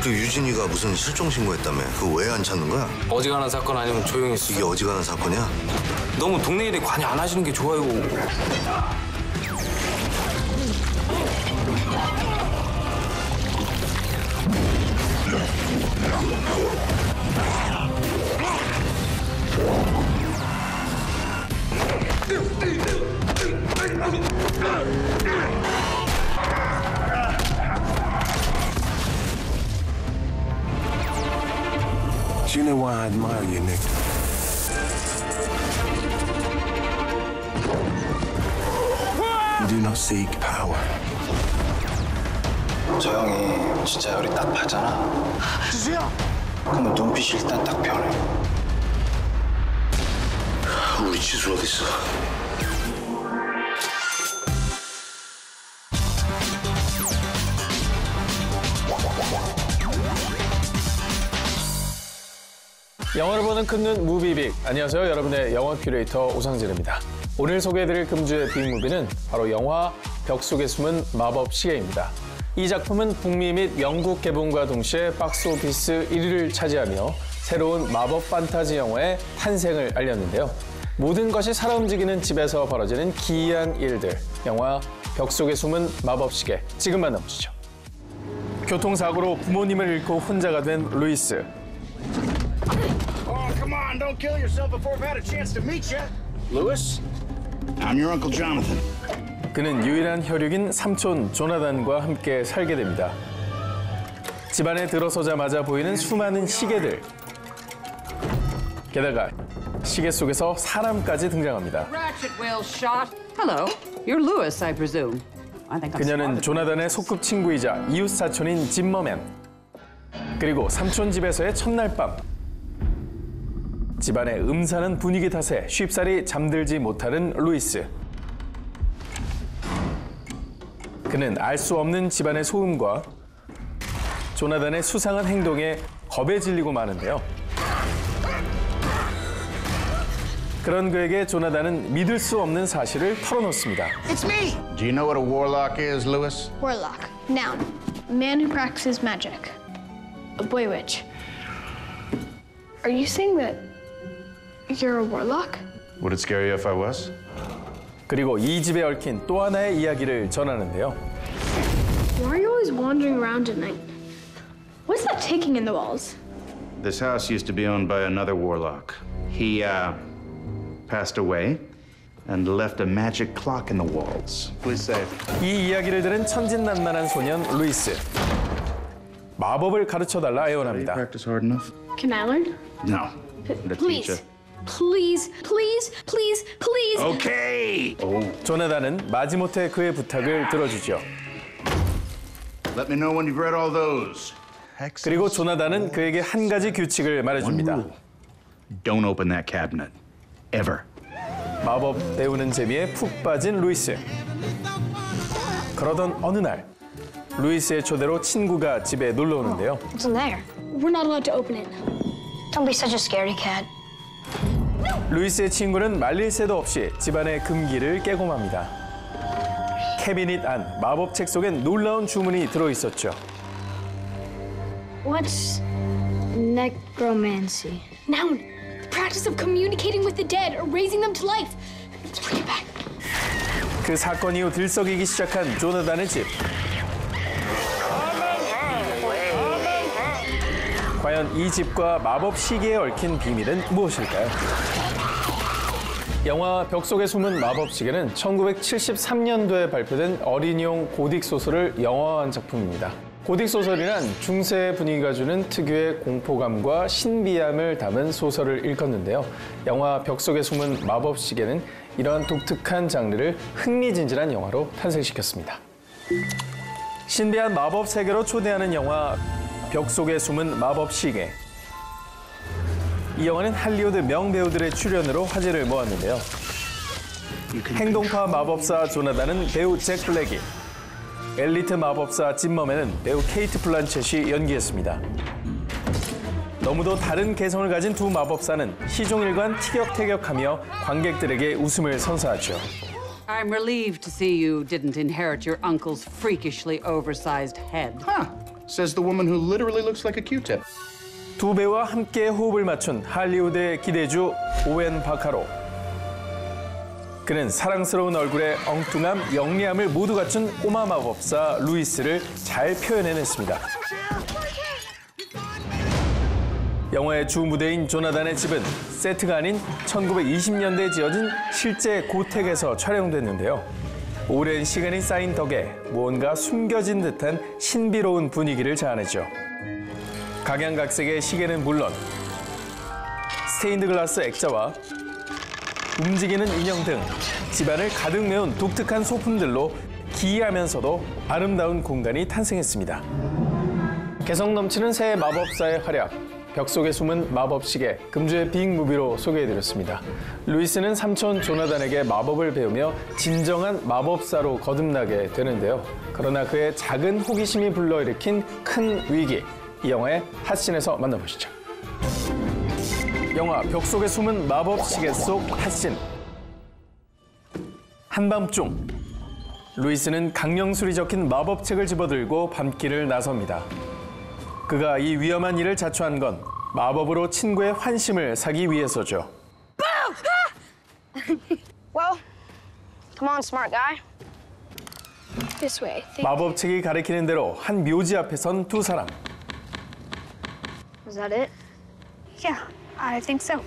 그리고 유진이가 무슨 실종 신고했다며. 그거 왜 안 찾는 거야? 어지간한 사건 아니면 조용히 있어. 이게 어지간한 사건이야? 너무 동네 일에 관여 안 하시는 게 좋아요. Do you know why I admire you, Nick? You do not seek power. 저 형이 진짜 우리 딱 봤잖아. 지수야! 그러면 눈빛이 일단 딱 변해. 우리 지수 어디 있어? 영화를 보는 큰눈 무비빅. 안녕하세요. 여러분의 영화 큐레이터 오상진입니다. 오늘 소개해드릴 금주의 빅무비는 바로 영화 벽 속에 숨은 마법 시계입니다. 이 작품은 북미 및 영국 개봉과 동시에 박스오피스 1위를 차지하며 새로운 마법 판타지 영화의 탄생을 알렸는데요. 모든 것이 살아 움직이는 집에서 벌어지는 기이한 일들. 영화 벽 속에 숨은 마법 시계. 지금 만나보시죠. 교통사고로 부모님을 잃고 혼자가 된 루이스. Come on, don't kill yourself before I've had a chance to meet you. Lewis, I'm your Uncle Jonathan. 그는 유일한 혈육인 삼촌 조나단과 함께 살게 됩니다. 집안에 들어서자마자 보이는 수많은 시계들. 게다가 시계 속에서 사람까지 등장합니다. Ratchet will shot. Hello, you're Lewis, I presume. I think I'm 그녀는 smarter. 조나단의 소꿉친구이자 이웃 사촌인 짐머맨. 그리고 삼촌 집에서의 첫날 밤. 집안의 음산한 분위기 탓에 쉽사리 잠들지 못하는 루이스. 그는 알 수 없는 집안의 소음과 조나단의 수상한 행동에 겁에 질리고 마는데요. 그런 그에게 조나단은 믿을 수 없는 사실을 털어놓습니다. It's me. Do you know what a warlock is, Lewis? Warlock. Noun. Man who practices magic. A boy witch. Are you saying that you're a warlock? Would it scare you if I was? 그리고 이 집에 얽힌 또 하나의 이야기를 전하는데요. Why are you always wandering around at night? What's that ticking in the walls? This house used to be owned by another warlock. He, passed away and left a magic clock in the walls. Please save. 이 이야기를 들은 천진난만한 소년 루이스. 마법을 가르쳐달라 애원합니다. Practice hard enough? Can I learn? No. The Please. teacher. Please, please, please, please. Okay. 조나단은 마지못해 그의 부탁을 들어주죠. Let me know when you've read all those. 그리고 조나단은 그에게 한 가지 규칙을 말해줍니다. Don't open that cabinet. Ever. 마법 배우는 재미에 푹 빠진 루이스. 그러던 어느 날 루이스의 초대로 친구가 집에 놀러 오는데요. What's in there? We're not allowed to open it. Don't be such a scaredy cat. 루이스의 친구는 말릴 새도 없이 집안의 금기를 깨고 맙니다. 캐비닛 안 마법책 속엔 놀라운 주문이 들어있었죠. What's necromancy? Noun. The practice of communicating with the dead or raising them to life. Let's bring it back. 그 사건 이후 들썩이기 시작한 조나단의 집. 과연 이 집과 마법 시계에 얽힌 비밀은 무엇일까요? 영화 벽 속에 숨은 마법 시계는 1973년도에 발표된 어린이용 고딕 소설을 영화화한 작품입니다. 고딕 소설이란 중세 분위기가 주는 특유의 공포감과 신비함을 담은 소설을 일컫는데요. 영화 벽 속에 숨은 마법 시계는 이러한 독특한 장르를 흥미진진한 영화로 탄생시켰습니다. 신비한 마법 세계로 초대하는 영화 벽 속에 숨은 마법 시계. 이 영화는 할리우드 명배우들의 출연으로 화제를 모았는데요. 행동파 마법사 조나단은 배우 잭 블랙이, 엘리트 마법사 짐머맨은 배우 케이트 블란쳇이 연기했습니다. 너무도 다른 개성을 가진 두 마법사는 시종일관 티격태격하며 관객들에게 웃음을 선사하죠. I'm relieved to see you didn't inherit your uncle's freakishly oversized head. Huh. says the woman who literally looks like a Q-tip. 두 배우와 함께 호흡을 맞춘 할리우드의 기대주 오웬 바카로. 그는 사랑스러운 얼굴에 엉뚱함, 영리함을 모두 갖춘 꼬마 마법사 루이스를 잘 표현해냈습니다. 영화의 주 무대인 조나단의 집은 세트가 아닌 1920년대에 지어진 실제 고택에서 촬영됐는데요. 오랜 시간이 쌓인 덕에 무언가 숨겨진 듯한 신비로운 분위기를 자아내죠. 각양각색의 시계는 물론 스테인드 글라스 액자와 움직이는 인형 등 집안을 가득 메운 독특한 소품들로 기이하면서도 아름다운 공간이 탄생했습니다. 개성 넘치는 새 마법사의 활약, 벽 속에 숨은 마법 시계, 금주의 빅무비로 소개해드렸습니다. 루이스는 삼촌 조나단에게 마법을 배우며 진정한 마법사로 거듭나게 되는데요. 그러나 그의 작은 호기심이 불러일으킨 큰 위기, 이 영화의 핫신에서 만나보시죠. 영화 벽 속에 숨은 마법 시계 속 핫신. 한밤중 루이스는 강령술이 적힌 마법책을 집어들고 밤길을 나섭니다. 그가 이 위험한 일을 자초한 건 마법으로 친구의 환심을 사기 위해서죠. Well, come on, smart guy. This way, I think. 마법책이 가리키는 대로 한 묘지 앞에 선 두 사람. Was that it? Yeah, I think so.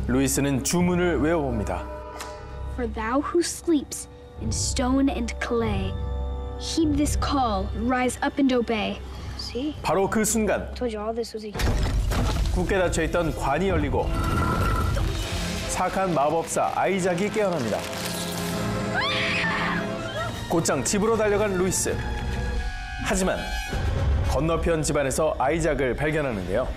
루이스는 주문을 외워봅니다. For thou who sleeps in stone and clay, heed this call, rise up and obey. See? 바로 그 순간 Told you all this was a... 굳게 닫혀있던 관이 열리고 사악한 마법사 아이작이 깨어납니다. 곧장 집으로 달려간 루이스. 하지만 건너편 집안에서 아이작을 발견하는데요.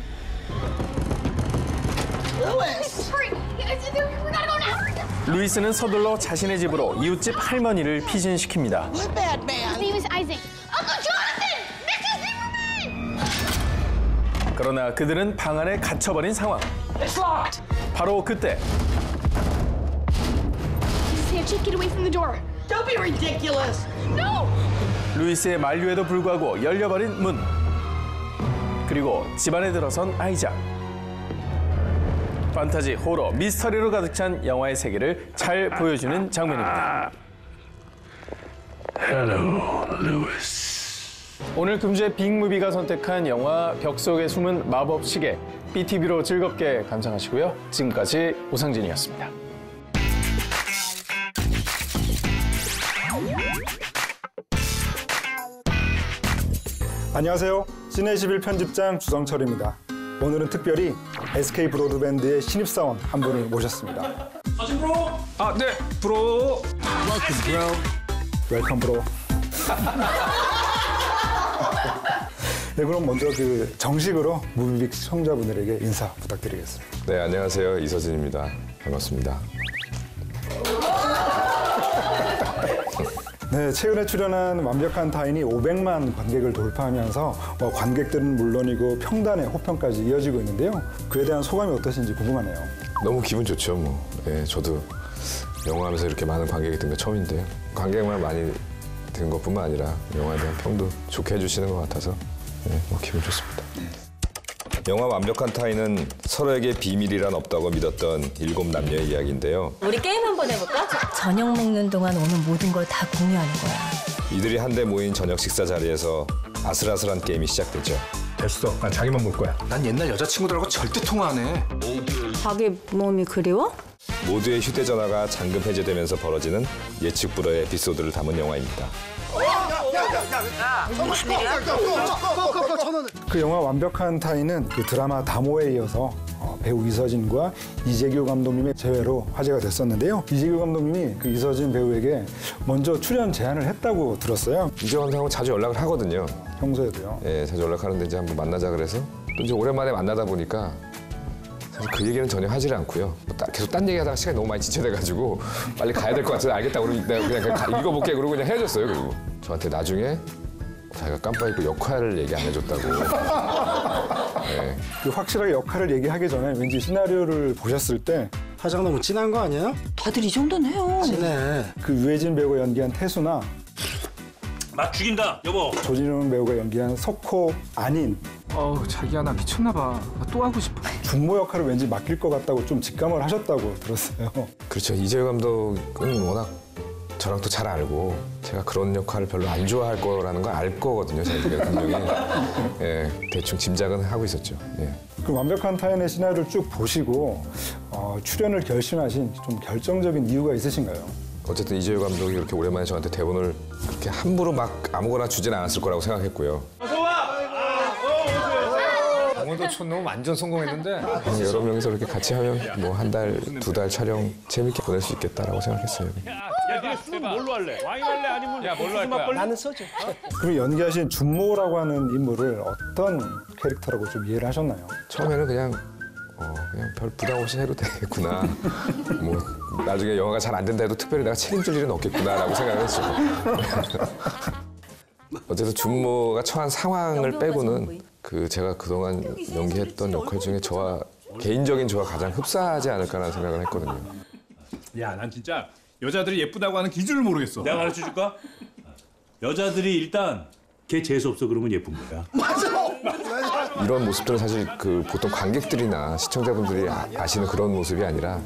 루이스는 서둘러 자신의 집으로 이웃집 할머니를 피신시킵니다. His name is Isaac. Uncle Jonathan! This is Superman! 그러나 그들은 방 안에 갇혀버린 상황. 바로 그때 Sanchez, get away from the door. Don't be ridiculous! No! 루이스의 만류에도 불구하고 열려버린 문. 그리고 집안에 들어선 아이작. 판타지, 호러, 미스터리로 가득 찬 영화의 세계를 잘 보여주는 장면입니다. Hello, Lewis. 오늘 금주의 빅무비가 선택한 영화 벽 속에 숨은 마법 시계, BTV로 즐겁게 감상하시고요. 지금까지 오상진이었습니다. 안녕하세요. 시네11 편집장 주성철입니다. 오늘은 특별히 SK 브로드밴드의 신입사원 한 분을 모셨습니다. 사진 프로! 아, 네, 프로! 웰컴 브로. 네, 그럼 먼저 정식으로 무비빅 시청자분들에게 인사 부탁드리겠습니다. 네, 안녕하세요. 이서진입니다. 반갑습니다. 네, 최근에 출연한 완벽한 타인이 500만 관객을 돌파하면서 관객들은 물론이고 평단의 호평까지 이어지고 있는데요. 그에 대한 소감이 어떠신지 궁금하네요. 너무 기분 좋죠, 뭐. 예, 저도 영화하면서 이렇게 많은 관객이 든 거 처음인데요. 관객만 많이 든 것뿐만 아니라 영화에 대한 평도 좋게 해주시는 것 같아서 뭐 기분 좋습니다. 영화 완벽한 타인은 서로에게 비밀이란 없다고 믿었던 7남녀의 이야기인데요. 우리 게임 한번 해볼까? 저녁 먹는 동안 오는 모든 걸 다 공유하는 거야. 이들이 한데 모인 저녁 식사 자리에서 아슬아슬한 게임이 시작되죠. 됐어. 난 자기만 볼 거야. 난 옛날 여자친구들하고 절대 통화 안 해. 자기 몸이 그리워? 모두의 휴대전화가 잠금 해제되면서 벌어지는 예측 불허의 에피소드를 담은 영화입니다. 그 영화 완벽한 타인은 그 드라마 다모에 이어서 배우 이서진과 이재규 감독님의 재회로 화제가 됐었는데요. 이재규 감독님이 그 이서진 배우에게 먼저 출연 제안을 했다고 들었어요. 이재규 감독하고 자주 연락을 하거든요. 평소에도요? 예, 자주 연락하는데 이제 한번 만나자 그래서 또 이제 오랜만에 만나다 보니까 사실 그 얘기는 전혀 하지를 않고요. 계속 딴 얘기하다가 시간이 너무 많이 지체돼가지고 빨리 가야 될 것 같아서 알겠다고 그러고 내가 그냥 읽어볼게 그러고 그냥 헤어졌어요. 그리고 저한테 나중에 자기가 깜빡 잊고 역할을 얘기 안 해줬다고. 네. 그 확실하게 역할을 얘기하기 전에 왠지 시나리오를 보셨을 때 화장 너무 진한 거 아니야? 다들 이 정도는 해요. 진해. 그 유해진 배우가 연기한 태수나 맛 죽인다, 여보. 조진웅 배우가 연기한 석호 아닌 어우, 자기야, 나 미쳤나 봐. 나 또 하고 싶어. 준모 역할을 왠지 맡길 것 같다고 좀 직감을 하셨다고 들었어요. 그렇죠. 이재유 감독은 워낙 저랑 또 잘 알고 제가 그런 역할을 별로 안 좋아할 거라는 걸 알 거거든요. 제가 분명히 예, 대충 짐작은 하고 있었죠. 예. 그 완벽한 타인의 시나리오를 쭉 보시고 출연을 결심하신 좀 결정적인 이유가 있으신가요? 어쨌든 이재유 감독이 그렇게 오랜만에 저한테 대본을 그렇게 함부로 막 아무거나 주진 않았을 거라고 생각했고요. 강원도 촌놈 완전 성공했는데 여러 명이서 이렇게 같이 하면 뭐 한 달, 두 달 촬영 재밌게 보낼 수 있겠다라고 생각했어요. 야, 니네 술은 뭘로 할래? 와인 할래? 아니면 야, 뭘로 할 거야? 나는 소주. 그럼 연기하신 준모라고 하는 인물을 어떤 캐릭터라고 좀 이해를 하셨나요? 처음에는 그냥 별 부담 없이 해도 되겠구나. 뭐 나중에 영화가 잘 안 된다 해도 특별히 내가 책임질 일은 없겠구나라고 생각을 했죠. 어쨌든 준모가 처한 상황을 빼고는 제가 그동안 연기했던 역할 중에 개인적인 저와 가장 흡사하지 않을까라는 생각을 했거든요. 야, 난 진짜 여자들이 예쁘다고 하는 기준을 모르겠어. 내가 가르쳐 줄까? 여자들이 일단 걔 재수 없어 그러면 예쁜 거야. 이런 모습들은 사실 보통 관객들이나 시청자분들이 아시는 그런 모습이 아니라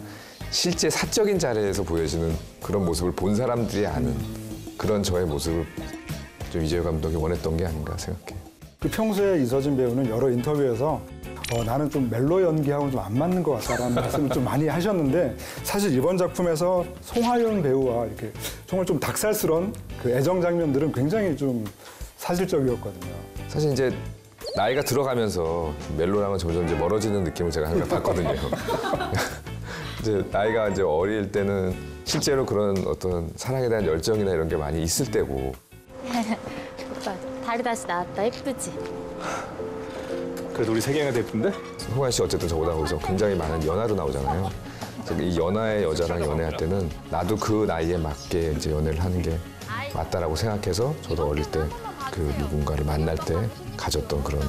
실제 사적인 자리에서 보여지는 그런 모습을 본 사람들이 아는 그런 저의 모습을 좀 이재유 감독이 원했던 게 아닌가 생각해요. 평소에 이서진 배우는 여러 인터뷰에서 나는 좀 멜로 연기하고는 좀 안 맞는 것 같다라는 말씀을 좀 많이 하셨는데 사실 이번 작품에서 송하윤 배우와 이렇게 정말 좀 닭살스러운 그 애정 장면들은 굉장히 좀 사실적이었거든요. 사실 이제 나이가 들어가면서 멜로랑은 점점 이제 멀어지는 느낌을 제가 항상 받거든요. 이제 나이가 이제 어릴 때는 실제로 그런 어떤 사랑에 대한 열정이나 이런 게 많이 있을 때고. 오빠 다리 다시 나왔다. 예쁘지? 그래도 우리 세경이가 더 예쁜데? 홍한 씨 어쨌든 저보다 거기서 굉장히 많은 연하도 나오잖아요. 이 연하의 여자랑 연애할 때는 나도 그 나이에 맞게 이제 연애를 하는 게 맞다라고 생각해서 저도 어릴 때 그 누군가를 만날 때 가졌던 그런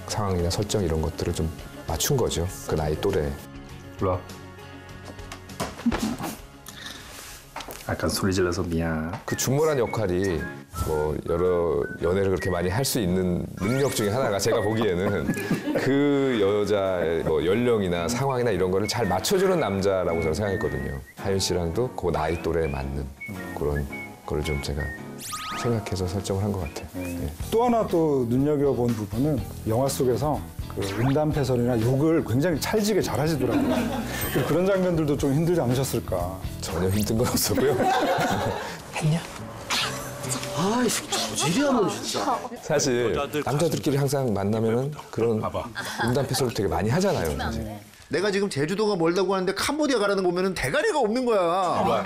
상황이나 설정 이런 것들을 좀 맞춘 거죠. 그 나이 또래. 일로 와. 약간 소리 질러서 미안. 그 준모란 역할이 뭐 여러 연애를 그렇게 많이 할 수 있는 능력 중에 하나가 제가 보기에는 그 여자의 뭐 연령이나 상황이나 이런 거를 잘 맞춰주는 남자라고 저는 생각했거든요. 하윤 씨랑도 그 나이 또래에 맞는 그런 거를 좀 제가 생각해서 설정을 한 것 같아요. 네. 또 하나 또 눈여겨본 부분은 영화 속에서 그 음담패설이나 욕을 굉장히 찰지게 잘하시더라고요. 그런 장면들도 좀 힘들지 않으셨을까? 전혀 힘든 건 없었고요. 했냐? 아이, 저질이야 너 진짜. 사실 남자들끼리 항상 만나면은 그런 음담패설을 되게 많이 하잖아요. 사실. 내가 지금 제주도가 멀다고 하는데 캄보디아 가라는 거 보면 대가리가 없는 거야.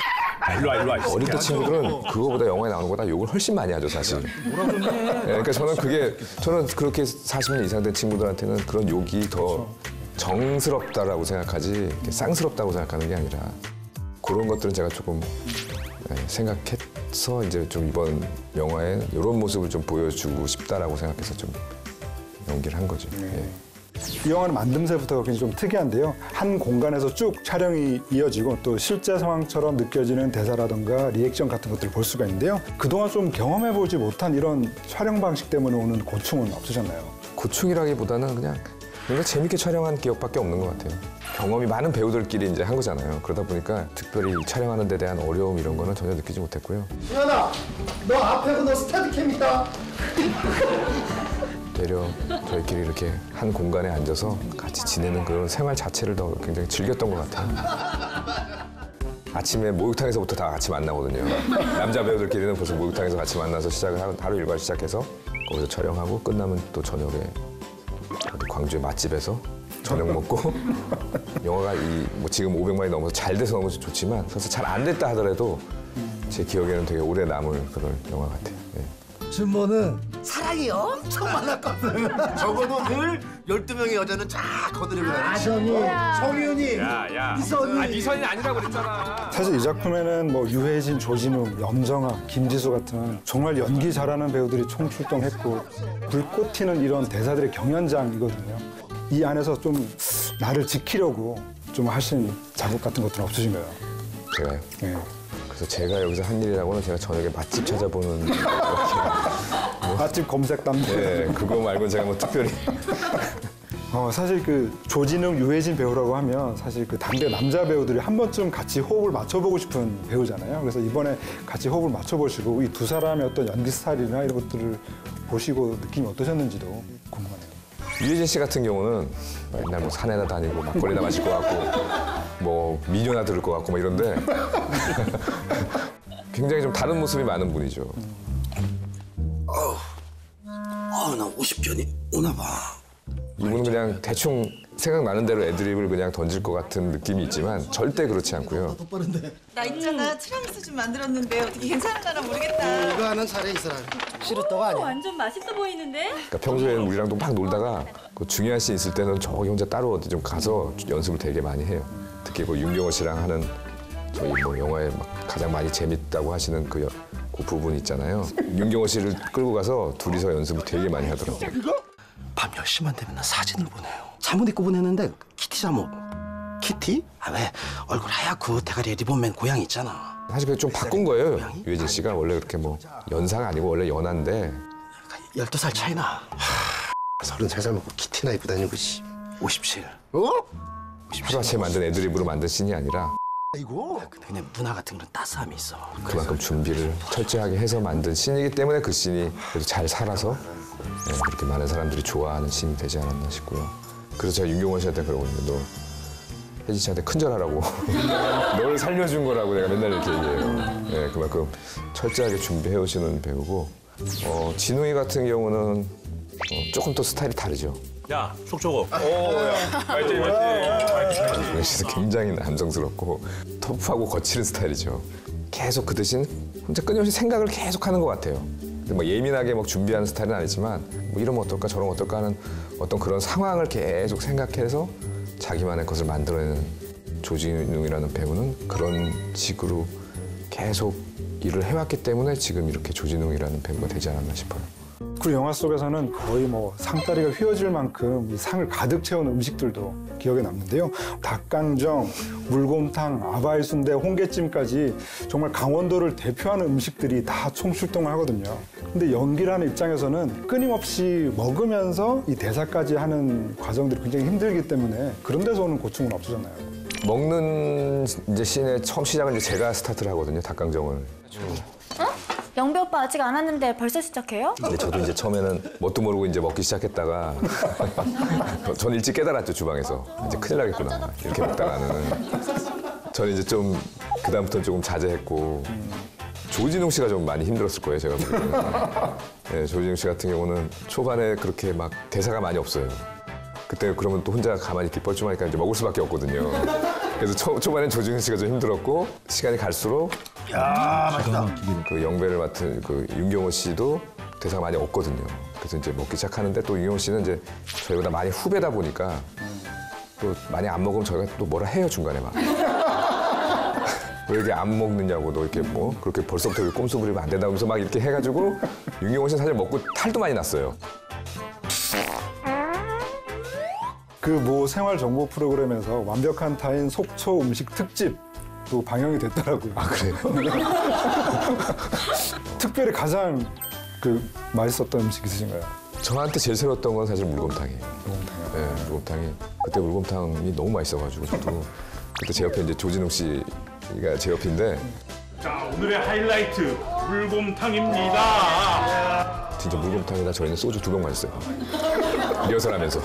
일로 와. 어릴 때 친구들은 그거보다 영화에 나오는 거보다 욕을 훨씬 많이 하죠, 사실. 그러니까 저는 그렇게 40년 이상 된 친구들한테는 그런 욕이 더 정스럽다라고 생각하지 쌍스럽다고 생각하는 게 아니라 그런 것들은 제가 조금 생각해서 이제 좀 이번 영화에 이런 모습을 좀 보여주고 싶다라고 생각해서 좀 연기를 한 거죠. 예. 이 영화는 만듦새부터가 굉장히 좀 특이한데요. 한 공간에서 쭉 촬영이 이어지고 또 실제 상황처럼 느껴지는 대사라든가 리액션 같은 것들을 볼 수가 있는데요. 그동안 좀 경험해보지 못한 이런 촬영 방식 때문에 오는 고충은 없으셨나요? 고충이라기보다는 그냥 뭔가 재밌게 촬영한 기억밖에 없는 것 같아요. 경험이 많은 배우들끼리 이제 한 거잖아요. 그러다 보니까 특별히 촬영하는 데 대한 어려움 이런 거는 전혀 느끼지 못했고요. 수연아, 너 앞에 너 스타드캠 있다. 되려 저희끼리 이렇게 한 공간에 앉아서 같이 지내는 그런 생활 자체를 더 굉장히 즐겼던 것 같아요. 아침에 목욕탕에서부터 다 같이 만나거든요. 남자 배우들끼리는 벌써 목욕탕에서 같이 만나서 시작을 하고 하루 일과를 시작해서 거기서 촬영하고 끝나면 또 저녁에 어디 광주의 맛집에서 저녁 먹고 영화가 뭐 지금 500만이 넘어서 잘 돼서 너무 좋지만 사실 잘 안 됐다 하더라도 제 기억에는 되게 오래 남을 그런 영화 같아요. 네. 준모는 사랑이 엄청 많았거든. 적어도 늘 12명의 여자는 쫙 거드리고 아정이, 성윤이, 이선이. 미선이 아니라고 그랬잖아. 사실 이 작품에는 뭐 유해진, 조진웅, 염정아, 김지수 같은 정말 연기 잘하는 배우들이 총출동했고 불꽃 튀는 이런 대사들의 경연장이거든요. 이 안에서 좀 나를 지키려고 좀 하신 작업 같은 것들은 없으신가요? 제가요? 네. 그래서 제가 여기서 한 일이라고는 제가 저녁에 맛집 찾아보는 맛집 검색 담당. 네, 그거 말고 제가 뭐 특별히 사실 그 조진웅, 유해진 배우라고 하면 사실 그 당대 남자 배우들이 한 번쯤 같이 호흡을 맞춰보고 싶은 배우잖아요. 그래서 이번에 같이 호흡을 맞춰보시고 이 두 사람의 어떤 연기 스타일이나 이런 것들을 보시고 느낌이 어떠셨는지도 궁금하네요. 유해진 씨 같은 경우는 맨날 뭐 산에나 다니고 막걸리나 마실 것 같고 뭐 미녀나 들을 것 같고 막 이런데 굉장히 좀 다른 모습이 많은 분이죠. 나 50견이 오나 봐. 이분은 그냥 대충 생각나는 대로 애드립을 그냥 던질 것 같은 느낌이 있지만 절대 그렇지 않고요. 나 있잖아 티라미수 좀 만들었는데 어떻게 괜찮을까나 모르겠다. 이거 하는 차례 있어라. 시루떡 아니야. 완전 맛있어 보이는데? 그러니까 평소에는 우리랑도 막 놀다가 그 중요한 씬 있을 때는 저기 혼자 따로 어디 좀 가서 연습을 되게 많이 해요. 특히 그 윤경호 씨랑 하는 저희 뭐 영화에 막 가장 많이 재밌다고 하시는 그 부분 있잖아요. 윤경호 씨를 끌고 가서 둘이서 연습을 되게 많이 하더라고요. 밤 10시만 되면 나 사진을 보내요. 잠옷 입고 보내는데 키티 잠옷. 키티? 왜 얼굴 하얗고 대가리에 리본맨 고양이 있잖아. 사실 그게 좀 바꾼 거예요. 유해진 씨가 원래 그렇게 뭐 연상 아니고 원래 연한데 12살 차이나. 30살 먹고 키티나 입고 다니고 57. 하루아침에 만든 애드립으로 만든 씬이 아니라 이거? 근데 그냥 문화 같은 그런 따스함이 있어. 그만큼 준비를 철저하게 해서 만든 씬이기 때문에 그 씬이 그래도 잘 살아서 그렇게 많은 사람들이 좋아하는 씬이 되지 않았나 싶고요. 그래서 제가 윤경호 씨한테 그러고 있는데 너 혜진 씨한테 큰절하라고 널 살려준 거라고 내가 맨날 이렇게 얘기해요. 그만큼 철저하게 준비해 오시는 배우고 진웅이 같은 경우는 조금 또 스타일이 다르죠. 야, 속 적어. 진웅이 씨도 굉장히 남성스럽고 터프하고 거칠은 스타일이죠. 계속 그 대신 혼자 끊임없이 생각을 계속 하는 것 같아요. 뭐 예민하게 막 준비하는 스타일은 아니지만 뭐 이러면 어떨까 저러면 어떨까 하는 어떤 그런 상황을 계속 생각해서 자기만의 것을 만들어내는 조진웅이라는 배우는 그런 식으로 계속 일을 해왔기 때문에 지금 이렇게 조진웅이라는 배우가 되지 않았나 싶어요. 그 영화 속에서는 거의 뭐 상다리가 휘어질 만큼 이 상을 가득 채운 음식들도 기억에 남는데요. 닭강정, 물곰탕, 아바이 순대, 홍게찜까지 정말 강원도를 대표하는 음식들이 다 총출동을 하거든요. 근데 연기라는 입장에서는 끊임없이 먹으면서 이 대사까지 하는 과정들이 굉장히 힘들기 때문에 그런 데서 오는 고충은 없어졌나요? 먹는 이제 씬의 처음 시작은 이제 제가 스타트를 하거든요. 닭강정을. 영배 오빠 아직 안 왔는데 벌써 시작해요? 근데 저도 이제 처음에는 뭣도 모르고 이제 먹기 시작했다가 저는 일찍 깨달았죠, 주방에서. 이제 큰일 나겠구나. 이렇게 먹다가는. 저는 이제 좀 그다음부터는 조금 자제했고 조진웅 씨가 좀 많이 힘들었을 거예요, 제가 보기에는. 네, 조진웅 씨 같은 경우는 초반에 그렇게 막 대사가 많이 없어요. 그때 그러면 또 혼자 가만히 이렇게 뻘쭘하니까 이제 먹을 수밖에 없거든요. 그래서 초반엔 조진웅 씨가 좀 힘들었고 시간이 갈수록 야, 맛있다. 그 영배를 맡은 그 윤경호 씨도 대사가 많이 없거든요. 그래서 이제 먹기 시작하는데 또 윤경호 씨는 이제 저희보다 많이 후배다 보니까 또 많이 안 먹으면 저희가 또 뭐라 해요, 중간에 막. 왜 이렇게 안 먹느냐고, 너 이렇게 뭐 그렇게 벌써부터 꼼수 부리면 안 된다면서 막 이렇게 해가지고 윤경호 씨는 사실 먹고 탈도 많이 났어요. 그 모 생활 정보 프로그램에서 완벽한 타인 속초 음식 특집도 방영이 됐더라고요. 아, 그래요? 특별히 가장 그 맛있었던 음식 있으신가요? 저한테 제일 새로웠던 건 사실 물곰탕이에요. 네, 물곰탕이. 그때 물곰탕이 너무 맛있어가지고 저도 그때 제 옆에 이제 조진웅 씨가 제 옆인데. 자, 오늘의 하이라이트 물곰탕입니다. 진짜 물곰탕에다 저희는 소주 2병 마셨어요. 리허설하면서.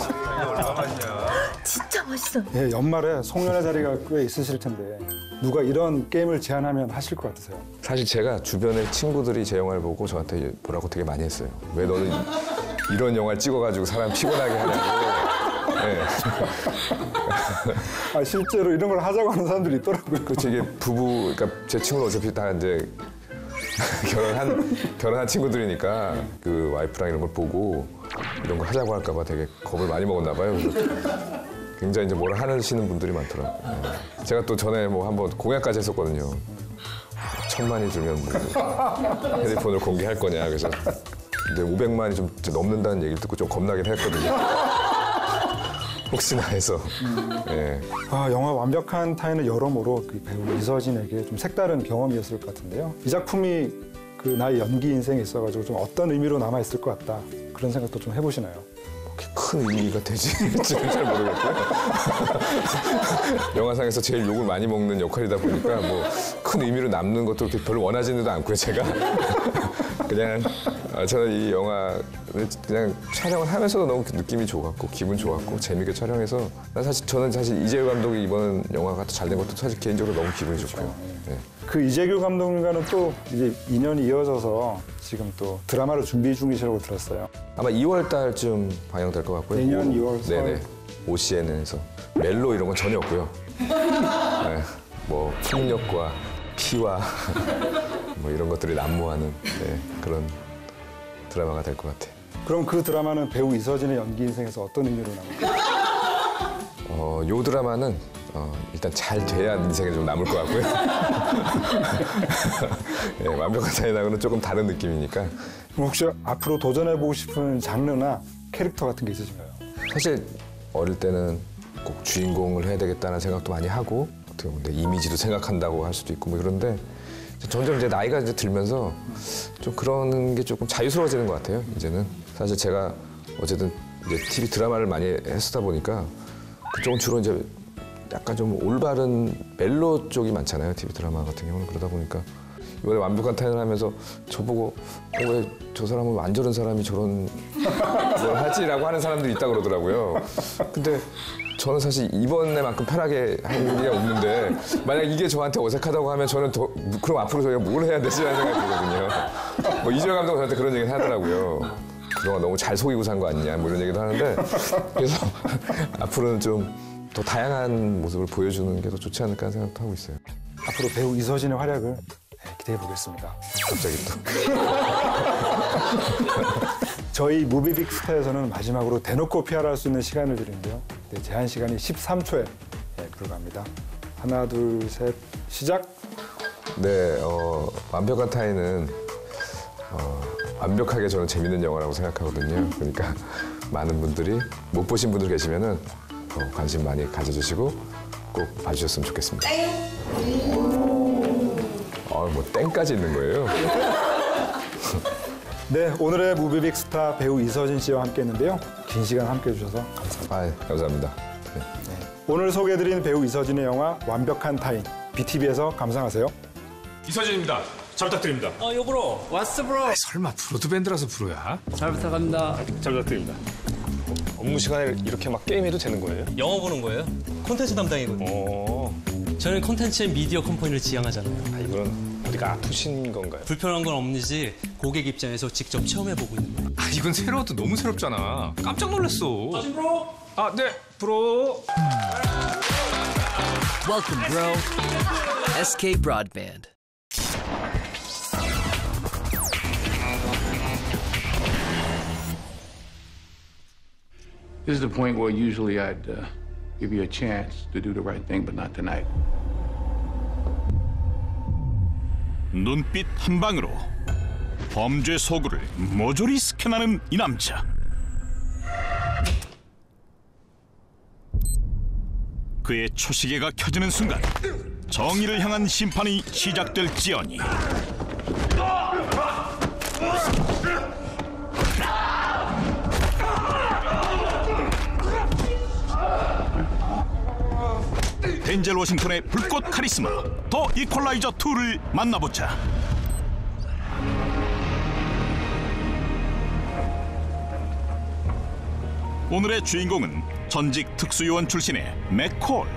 진짜 맛있어. 예, 연말에 송년회 자리가 꽤 있으실 텐데 누가 이런 게임을 제안하면 하실 것 같으세요? 사실 제가 주변에 친구들이 제 영화를 보고 저한테 뭐라고 되게 많이 했어요. 왜 너는 이런 영화를 찍어가지고 사람 피곤하게 하냐고. 네. 아, 실제로 이런 걸 하자고 하는 사람들이 있더라고요. 그렇죠. 이게 부부, 그러니까 제 친구는 어차피 다 이제 결혼한 친구들이니까 그 와이프랑 이런 걸 보고 이런 거 하자고 할까봐 되게 겁을 많이 먹었나 봐요. 그래서 굉장히 이제 뭐라 하시는 분들이 많더라고요. 네. 제가 또 전에 뭐 한번 공약까지 했었거든요. 1000만이 들면 뭐 핸드폰을 공개할 거냐. 그래서 근데 500만이 좀 넘는다는 얘기를 듣고 좀 겁나긴 했거든요. 혹시나 해서. 예. 아, 영화 완벽한 타인은 여러모로 그 배우 이서진에게 좀 색다른 경험이었을 것 같은데요. 이 작품이 그 나의 연기 인생에 있어가지고 좀 어떤 의미로 남아있을 것 같다. 그런 생각도 좀 해보시나요? 큰 의미가 되지 잘 모르겠고요. 영화상에서 제일 욕을 많이 먹는 역할이다 보니까 뭐 큰 의미로 남는 것도 그렇게 별로 원하지는 않고요. 제가 그냥 저는 이 영화를 그냥 촬영을 하면서도 너무 느낌이 좋았고 기분 좋았고 재밌게 촬영해서 저는 사실 이재규 감독이 이번 영화가 잘 된 것도 사실 개인적으로 너무 기분이 좋고요. 네. 그 이재규 감독님과는 또 이제 인연이 이어져서 지금 또 드라마를 준비 중이시라고 들었어요. 아마 2월 달쯤 방영될 것 같고요. 내년 2월. 네네. OCN에서 멜로 이런 건 전혀 없고요. 네. 뭐 폭력과 피와 뭐 이런 것들이 난무하는 그런 드라마가 될 것 같아요. 그럼 그 드라마는 배우 이서진의 연기 인생에서 어떤 의미로 남을까요? 요 드라마는 일단 잘 돼야 인생에 좀 남을 것 같고요. 네, 완벽한 타인하고는 조금 다른 느낌이니까. 그럼 혹시 앞으로 도전해보고 싶은 장르나 캐릭터 같은 게 있으신가요? 사실 어릴 때는 꼭 주인공을 해야 되겠다는 생각도 많이 하고 어떻게 보면 내 이미지도 생각한다고 할 수도 있고 뭐 그런데 점점 이제 나이가 이제 들면서 좀 그런 게 조금 자유스러워지는 것 같아요. 이제는 사실 제가 어쨌든 이제 TV 드라마를 많이 했었다 보니까 그쪽은 주로 이제 약간 좀 올바른 멜로 쪽이 많잖아요. TV 드라마 같은 경우는. 그러다 보니까 이번에 완벽한 타인을 하면서 저보고 왜 저 사람은 안 저런 사람이 저런 걸 하지라고 하는 사람들이 있다고 그러더라고요. 근데 저는 사실 이번에만큼 편하게 한 게 없는데 만약 이게 저한테 어색하다고 하면 저는 그럼 앞으로 저희가 뭘 해야 되지라는 생각이 들거든요. 뭐 이재용 감독은 저한테 그런 얘기를 하더라고요. 그동안 너무 잘 속이고 산 거 아니냐 뭐 이런 얘기도 하는데 그래서 앞으로는 좀 더 다양한 모습을 보여주는 게 더 좋지 않을까 하는 생각도 하고 있어요. 앞으로 배우 이서진의 활약을 기대해 보겠습니다. 갑자기 또. 저희 무비빅스타에서는 마지막으로 대놓고 PR할 수 있는 시간을 드리는데요. 제한 시간이 13초에 불과합니다. 하나, 둘, 셋, 시작! 네, 완벽한 타인은 완벽하게 저는 재밌는 영화라고 생각하거든요. 그러니까 많은 분들이 못 보신 분들 계시면은 관심 많이 가져주시고 꼭 봐주셨으면 좋겠습니다. 뭐 땡까지 있는 거예요? 네, 오늘의 무비빅스타 배우 이서진 씨와 함께했는데요. 긴 시간 함께해 주셔서 감사합니다. 감사합니다. 네. 오늘 소개해드린 배우 이서진의 영화 완벽한 타인, BTV에서 감상하세요. 이서진입니다. 잘 부탁드립니다. 여보로 왔어 브로. 설마 브로드밴드라서 브로야? 잘 부탁합니다. 잘 부탁드립니다. 업무 시간에 이렇게 막 게임해도 되는 거예요? 영어 보는 거예요? 콘텐츠 담당이거든요. 저는 콘텐츠 미디어 컴퍼니를 지향하잖아요. 이건 어디가 아프신 건가요? 불편한 건 없는지 고객 입장에서 직접 체험해보고 있는 거예요. 이건 새로워도 너무 새롭잖아. 깜짝 놀랐어. 브로? 네, 브로. Welcome, bro. SK Broadband. This is the point where usually I'd give you a chance to do the right thing, but not tonight. 눈빛 한 방으로 범죄 소굴을 모조리 스캔하는 이 남자. 그의 초시계가 켜지는 순간 정의를 향한 심판이 시작될지언니. 덴젤 워싱턴의 불꽃 카리스마 더 이퀄라이저 2를 만나보자. 오늘의 주인공은 전직 특수요원 출신의 맥콜.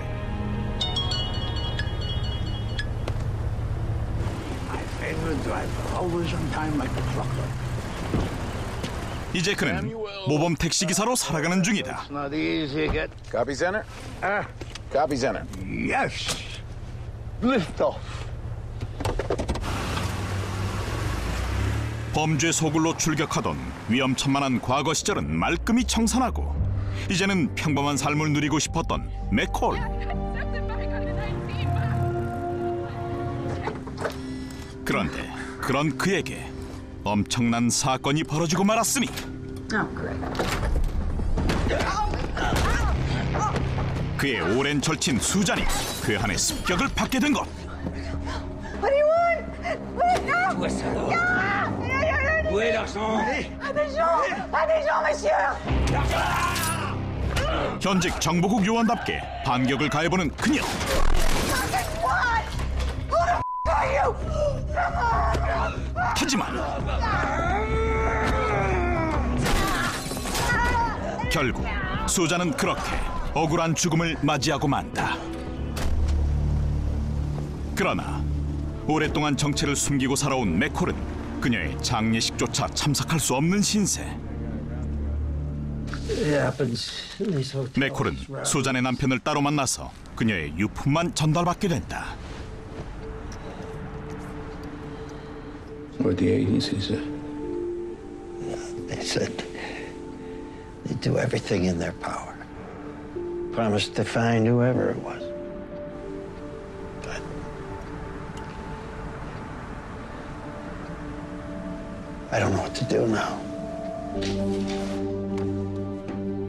이제 그는 모범 택시기사로 살아가는 중이다. Copy center. Copy center. Yes. Lift off. 범죄 소굴로 출격하던 위험천만한 과거 시절은 말끔히 청산하고 이제는 평범한 삶을 누리고 싶었던 맥콜. 그런데 그런 그에게 엄청난 사건이 벌어지고 말았으니. 그의 오랜 절친 수잔이 괴한의 습격을 받게 된 것. What do you want? 현직 정보국 요원답게 반격을 가해보는 그녀. 하지만 결국 수잔은 그렇게 억울한 죽음을 맞이하고 만다. 그러나 오랫동안 정체를 숨기고 살아온 맥콜은 그녀의 장례식조차 참석할 수 없는 신세. 맥콜은 수잔의 남편을 따로 만나서 그녀의 유품만 전달받게 된다. What the agency said? They said they'd do everything in their power. Promised to find whoever it was. But I don't know what to do now.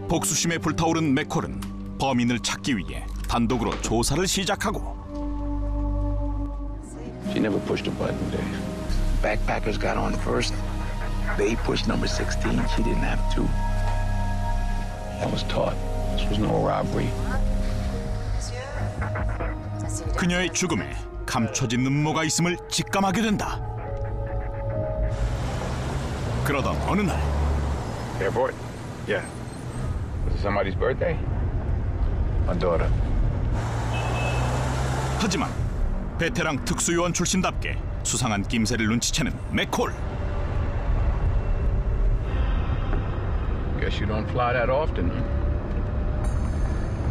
복수심에 불타오른 맥콜은 범인을 찾기 위해 단독으로 조사를 시작하고. She never pushed a button, Dave. Backpackers got on first. They pushed number 16. She didn't have to. I was taught this was no robbery. 그녀의 죽음에 감춰진 음모가 있음을 직감하게 된다. 그러던 어느 날. Airport? Yeah. Was it somebody's birthday? My daughter. 하지만 베테랑 특수요원 출신답게 수상한 낌새를 눈치채는 맥콜. Guess you don't fly that often.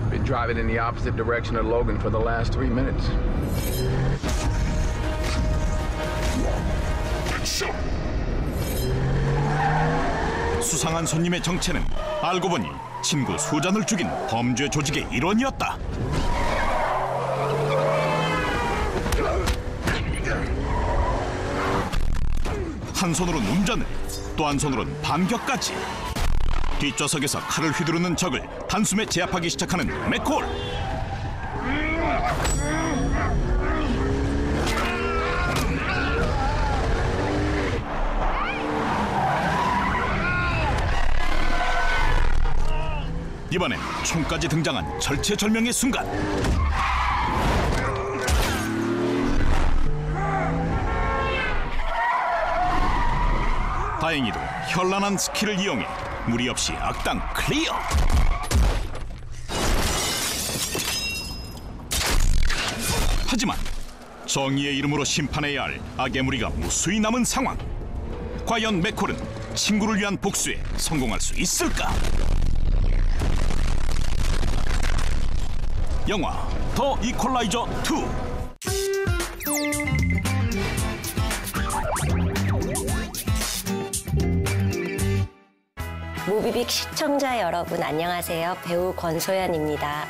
Been driving in the opposite direction of Logan for the last 3 minutes. 수상한 손님의 정체는 알고 보니 친구 수잔을 죽인 범죄 조직의 일원이었다. 한 손으로는 운전을, 또 한 손으로는 반격까지. 뒷좌석에서 칼을 휘두르는 적을 단숨에 제압하기 시작하는 맥콜. 이번엔 총까지 등장한 절체절명의 순간. 다행히도 현란한 스킬을 이용해 무리 없이 악당 클리어. 하지만 정의의 이름으로 심판해야 할 악의 무리가 무수히 남은 상황. 과연 맥콜은 친구를 위한 복수에 성공할 수 있을까? 영화 더 이퀄라이저 2. 무비빅 시청자 여러분 안녕하세요. 배우 권소연입니다.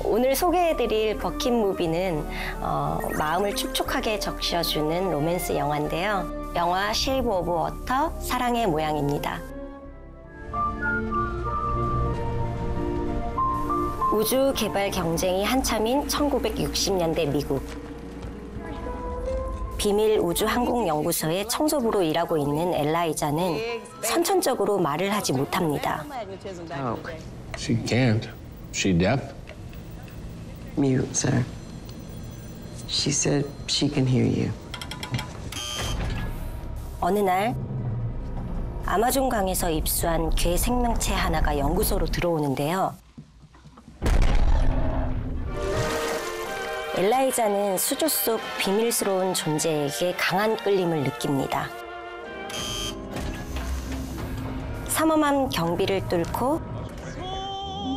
오늘 소개해드릴 버킷 무비는 마음을 촉촉하게 적셔주는 로맨스 영화인데요. 영화 쉐이프 오브 워터 사랑의 모양입니다. 우주 개발 경쟁이 한참인 1960년대 미국. 비밀 우주 항공 연구소의 청소부로 일하고 있는 엘라이자는 선천적으로 말을 하지 못합니다. She can't. She deaf? Mute, sir. She said she can hear you. 어느 날 아마존 강에서 입수한 괴 생명체 하나가 연구소로 들어오는데요. 엘라이자는 수조 속 비밀스러운 존재에게 강한 끌림을 느낍니다. 삼엄한 경비를 뚫고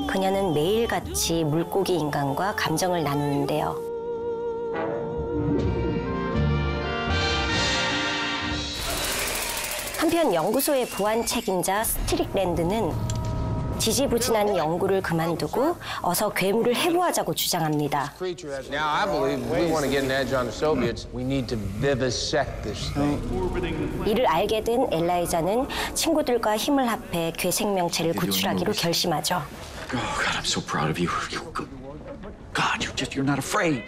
그녀는 매일같이 물고기 인간과 감정을 나누는데요. 한편 연구소의 보안 책임자 스트릭랜드는 지지부진한 연구를 그만두고 어서 괴물을 해부하자고 주장합니다. Now I believe if we want to get an edge on the Soviets, we need to vivisect this thing. 이를 알게 된 엘라이자는 친구들과 힘을 합해 괴생명체를 구출하기로 결심하죠. Oh God, I'm so proud of you. God, you're not afraid.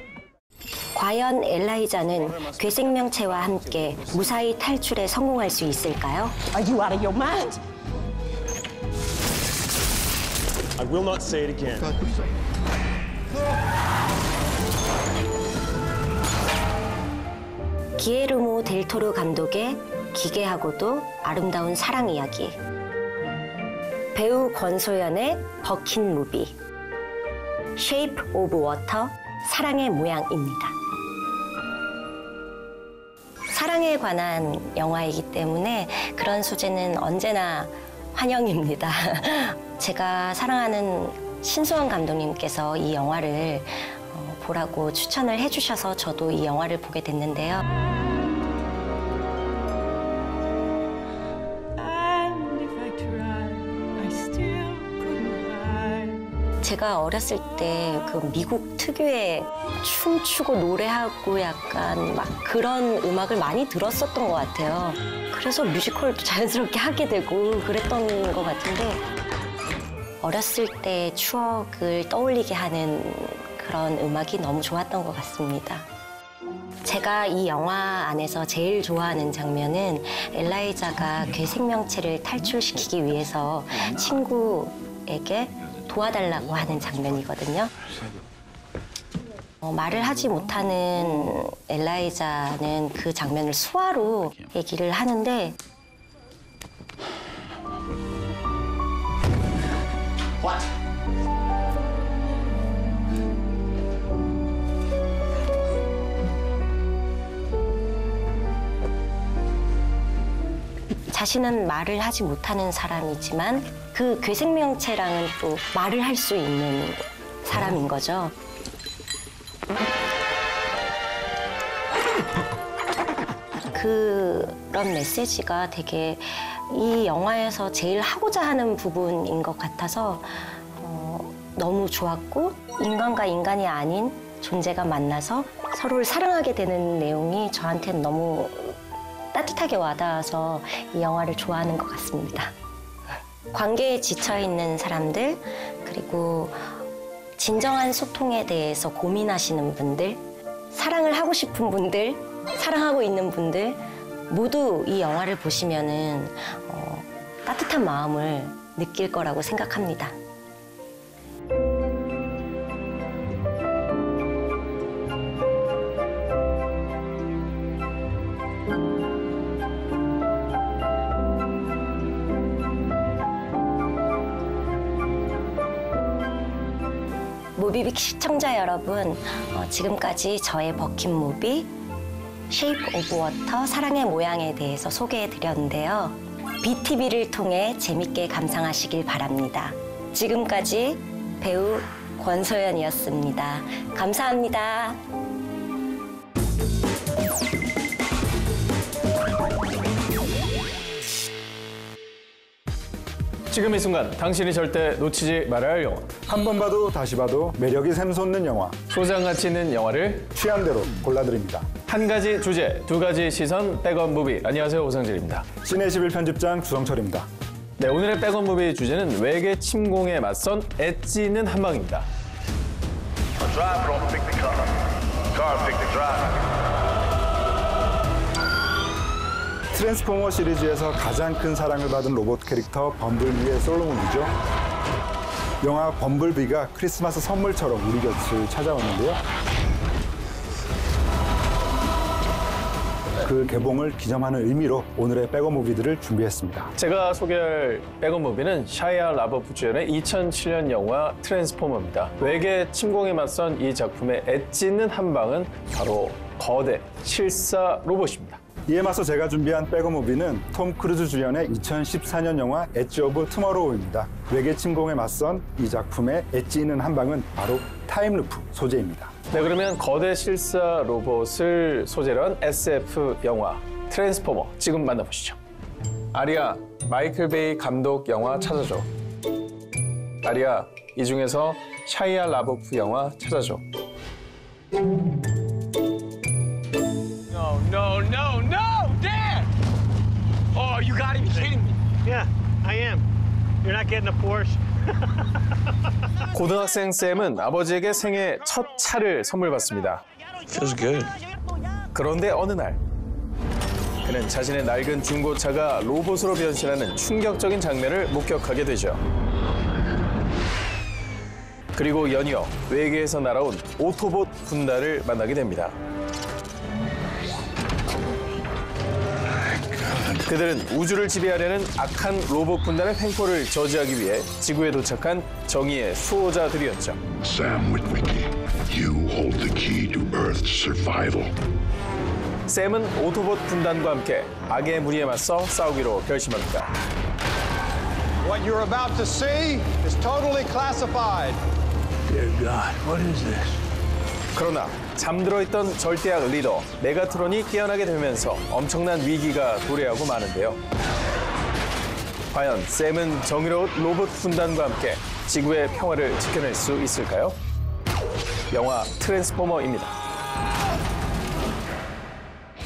과연 엘라이자는 괴생명체와 함께 무사히 탈출에 성공할 수 있을까요? Are you out of your mind? I will not say it again. 기에르모 델 토로 감독의 기괴하고도 아름다운 사랑 이야기. 배우 권소연의 버킨 무비. Shape of Water, 사랑의 모양입니다. 사랑에 관한 영화이기 때문에 그런 소재는 언제나 환영입니다. 제가 사랑하는 신수원 감독님께서 이 영화를 보라고 추천을 해주셔서 저도 이 영화를 보게 됐는데요. 제가 어렸을 때 그 미국 특유의 춤추고 노래하고 약간 막 그런 음악을 많이 들었었던 것 같아요. 그래서 뮤지컬도 자연스럽게 하게 되고 그랬던 것 같은데 어렸을 때 추억을 떠올리게 하는 그런 음악이 너무 좋았던 것 같습니다. 제가 이 영화 안에서 제일 좋아하는 장면은 엘라이자가 괴생명체를 탈출시키기 위해서 친구에게 도와달라고 하는 장면이거든요. 말을 하지 못하는 엘라이자는 그 장면을 수화로 얘기를 하는데 자신은 말을 하지 못하는 사람이지만 그 괴생명체랑은 또 말을 할 수 있는 사람인 거죠. 그런 메시지가 되게 이 영화에서 제일 하고자 하는 부분인 것 같아서 너무 좋았고 인간과 인간이 아닌 존재가 만나서 서로를 사랑하게 되는 내용이 저한테는 너무 따뜻하게 와닿아서 이 영화를 좋아하는 것 같습니다. 관계에 지쳐있는 사람들, 그리고 진정한 소통에 대해서 고민하시는 분들, 사랑을 하고 싶은 분들, 사랑하고 있는 분들 모두 이 영화를 보시면은 따뜻한 마음을 느낄 거라고 생각합니다. 무비빅 시청자 여러분, 지금까지 저의 버킨 무비 Shape of Water, 사랑의 모양에 대해서 소개해드렸는데요. BTV를 통해 재밌게 감상하시길 바랍니다. 지금까지 배우 권소연이었습니다. 감사합니다. 지금 이 순간 당신이 절대 놓치지 말아야 할 영화. 한 번 봐도 다시 봐도 매력이 샘솟는 영화. 소장가치 있는 영화를 취향대로 골라드립니다. 한 가지 주제, 두 가지 시선, 백업 무비. 안녕하세요, 오성진입니다. 시내11 편집장 주성철입니다. 네, 오늘의 백업 무비 주제는 외계 침공에 맞선 엣지 있는 한방입니다. 트랜스포머 시리즈에서 가장 큰 사랑을 받은 로봇 캐릭터 범블비의 솔로몬이죠. 영화 범블비가 크리스마스 선물처럼 우리 곁을 찾아왔는데요. 그 개봉을 기념하는 의미로 오늘의 백업 무비들을 준비했습니다. 제가 소개할 백업 무비는 샤이아 라버프 주연의 2007년 영화 트랜스포머입니다. 외계 침공에 맞선 이 작품의 엣지 있는 한방은 바로 거대 실사 로봇입니다. 이에 맞서 제가 준비한 백업 무비는 톰 크루즈 주연의 2014년 영화 엣지 오브 투모로우입니다. 외계 침공에 맞선 이 작품의 엣지 있는 한방은 바로 타임루프 소재입니다. 네, 그러면 거대 실사 로봇을 소재로 한 SF 영화 트랜스포머 지금 만나보시죠. 아리아, 마이클 베이 감독 영화 찾아줘. 마리아, 이 중에서 샤이아 라보프 영화 찾아줘. No, no, no, no! Dad! Oh, you gotta be kidding me. Yeah, I am. You're not getting a Porsche. 고등학생 샘은 아버지에게 생애 첫 차를 선물 받습니다. Feels good. 그런데 어느 날 그는 자신의 낡은 중고차가 로봇으로 변신하는 충격적인 장면을 목격하게 되죠. 그리고 연이어 외계에서 날아온 오토봇 군단을 만나게 됩니다. 그들은 우주를 지배하려는 악한 로봇 군단의 횡포를 저지하기 위해 지구에 도착한 정의의 수호자들이었죠. Sam Witwicky, you hold the key to Earth's survival. 샘은 오토봇 군단과 함께 악의 무리에 맞서 싸우기로 결심합니다. What you're about to see is totally classified. Dear God, what is this? 그러나 잠들어 있던 절대악 리더 메가트론이 깨어나게 되면서 엄청난 위기가 도래하고 마는데요. 과연 샘은 정의로운 로봇 군단과 함께 지구의 평화를 지켜낼 수 있을까요? 영화 트랜스포머입니다.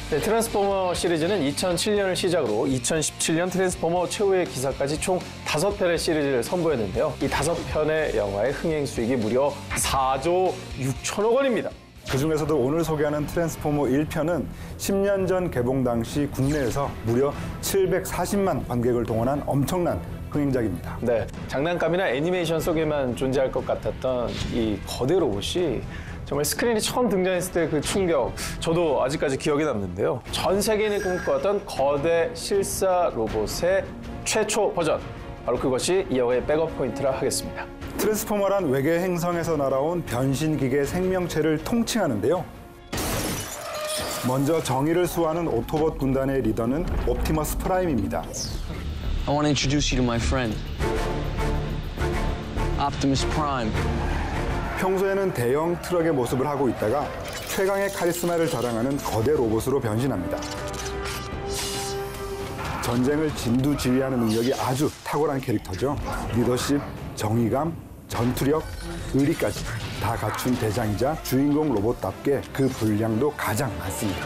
네, 트랜스포머 시리즈는 2007년을 시작으로 2017년 트랜스포머 최후의 기사까지 총 5편의 시리즈를 선보였는데요. 이 5편의 영화의 흥행 수익이 무려 4조 6천억 원입니다. 그중에서도 오늘 소개하는 트랜스포머 1편은 10년 전 개봉 당시 국내에서 무려 740만 관객을 동원한 엄청난 흥행작입니다. 네, 장난감이나 애니메이션 속에만 존재할 것 같았던 이 거대 로봇이 정말 스크린에 처음 등장했을 때 그 충격, 저도 아직까지 기억에 남는데요. 전 세계인이 꿈꿔왔던 거대 실사 로봇의 최초 버전, 바로 그것이 이 영화의 백업 포인트라 하겠습니다. 트랜스포머란 외계 행성에서 날아온 변신기계 생명체를 통칭하는데요. 먼저 정의를 수호하는 오토봇 군단의 리더는 옵티머스 프라임입니다. I want to introduce you to my friend, Optimus Prime. 평소에는 대형 트럭의 모습을 하고 있다가 최강의 카리스마를 자랑하는 거대 로봇으로 변신합니다. 전쟁을 진두지휘하는 능력이 아주 탁월한 캐릭터죠. 리더십, 정의감, 전투력, 의리까지 다 갖춘 대장이자 주인공 로봇답게 그 분량도 가장 많습니다.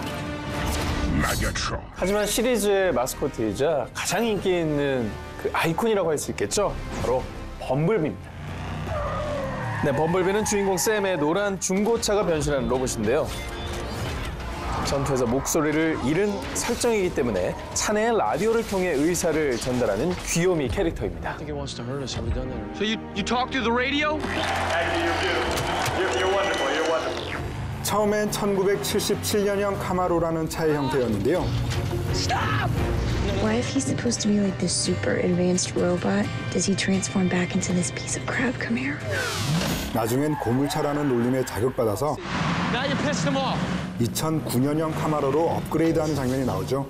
하지만 시리즈의 마스코트이자 가장 인기 있는 그 아이콘이라고 할 수 있겠죠. 바로 범블비입니다. 네, 범블비는 주인공 샘의 노란 중고차가 변신하는 로봇인데요. 전투에서 목소리를 잃은 설정이기 때문에 차내의 라디오를 통해 의사를 전달하는 귀요미 캐릭터입니다. I think it wants to hurt us. Have we done that? So you talk through the radio? You're wonderful. You're wonderful. 처음엔 1977년형 카마로라는 차의 형태였는데요. Stop! Why, if he's supposed to be like this super advanced robot, does he transform back into this piece of crap Camaro? 나중엔 고물차라는 놀림에 자극받아서 Now you pissed him off. 2009년형 카마로로 업그레이드하는 장면이 나오죠.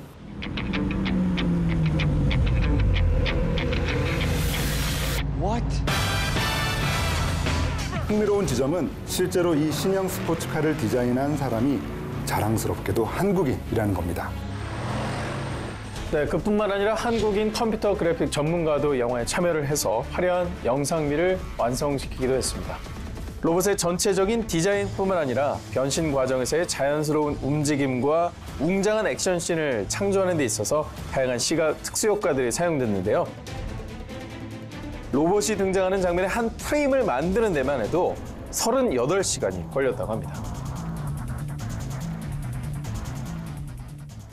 What? 흥미로운 지점은 실제로 이 신형 스포츠카를 디자인한 사람이 자랑스럽게도 한국인이라는 겁니다. 네, 그뿐만 아니라 한국인 컴퓨터 그래픽 전문가도 영화에 참여를 해서 화려한 영상미를 완성시키기도 했습니다. 로봇의 전체적인 디자인뿐만 아니라 변신 과정에서의 자연스러운 움직임과 웅장한 액션씬을 창조하는 데 있어서 다양한 시각 특수효과들이 사용됐는데요. 로봇이 등장하는 장면의 한 프레임을 만드는 데만 해도 38시간이 걸렸다고 합니다.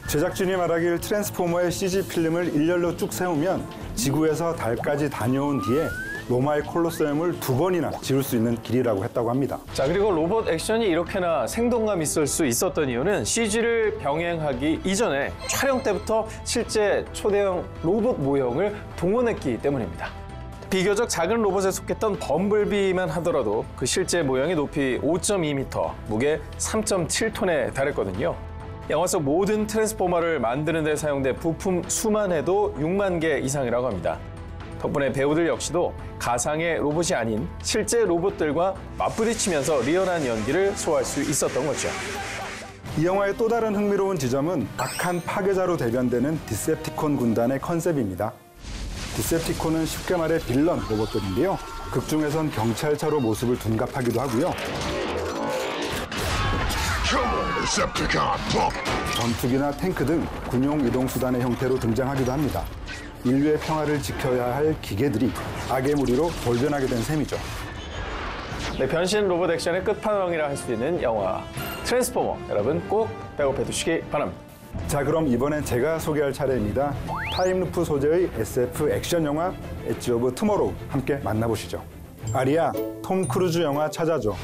제작진이 말하길 트랜스포머의 CG 필름을 일렬로 쭉 세우면 지구에서 달까지 다녀온 뒤에 로마의 콜로세움을 2번이나 지을 수 있는 길이라고 했다고 합니다. 자, 그리고 로봇 액션이 이렇게나 생동감 있을 수 있었던 이유는 CG를 병행하기 이전에 촬영 때부터 실제 초대형 로봇 모형을 동원했기 때문입니다. 비교적 작은 로봇에 속했던 범블비만 하더라도 그 실제 모형의 높이 5.2m, 무게 3.7톤에 달했거든요. 영화 속 모든 트랜스포머를 만드는 데 사용된 부품 수만 해도 6만 개 이상이라고 합니다. 덕분에 배우들 역시도 가상의 로봇이 아닌 실제 로봇들과 맞부딪히면서 리얼한 연기를 소화할 수 있었던 거죠. 이 영화의 또 다른 흥미로운 지점은 악한 파괴자로 대변되는 디셉티콘 군단의 컨셉입니다. 디셉티콘은 쉽게 말해 빌런 로봇들인데요. 극 중에선 경찰차로 모습을 둔갑하기도 하고요. 전투기나 탱크 등 군용 이동수단의 형태로 등장하기도 합니다. 인류의 평화를 지켜야 할 기계들이 악의 무리로 돌변하게 된 셈이죠. 네, 변신 로봇 액션의 끝판왕이라 할 수 있는 영화 트랜스포머, 여러분 꼭 백업해 두시기 바랍니다. 자, 그럼 이번엔 제가 소개할 차례입니다. 타임루프 소재의 SF 액션 영화 엣지 오브 투모로우 함께 만나보시죠. 아리야, 톰 크루즈 영화 찾아줘.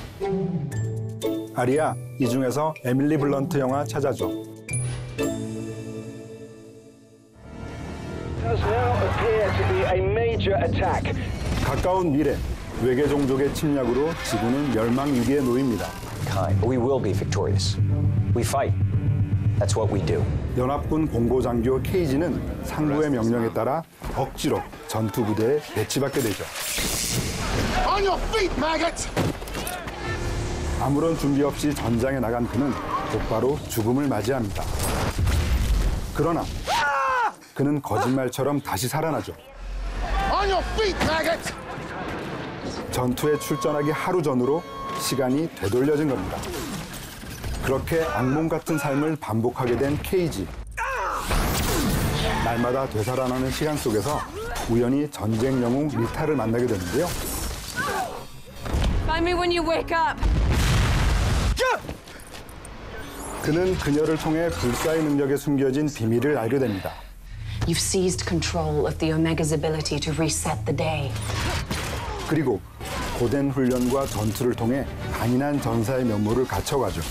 아리야, 이 중에서 에밀리 블런트 영화 찾아줘. 가까운 미래, 외계 종족의 침략으로 지구는 멸망 위기에 놓입니다. We will be victorious. We fight. That's what we do. 연합군 공고장교 케이지는 상부의 명령에 따라 억지로 전투 부대에 배치받게 되죠. On your feet, maggots! 아무런 준비 없이 전장에 나간 그는 곧바로 죽음을 맞이합니다. 그러나 그는 거짓말처럼 다시 살아나죠. On your feet, maggots! 전투에 출전하기 하루 전으로 시간이 되돌려진 겁니다. 그렇게 악몽 같은 삶을 반복하게 된 케이지. 날마다 되살아나는 시간 속에서 우연히 전쟁 영웅 리타를 만나게 되는데요. Find me when you wake up. 그는 그녀를 통해 불사의 능력에 숨겨진 비밀을 알게 됩니다. You've seized control of the Omega's ability to reset the day. 그리고 고된 훈련과 전투를 통해 강인한 전사의 면모를 갖춰가죠.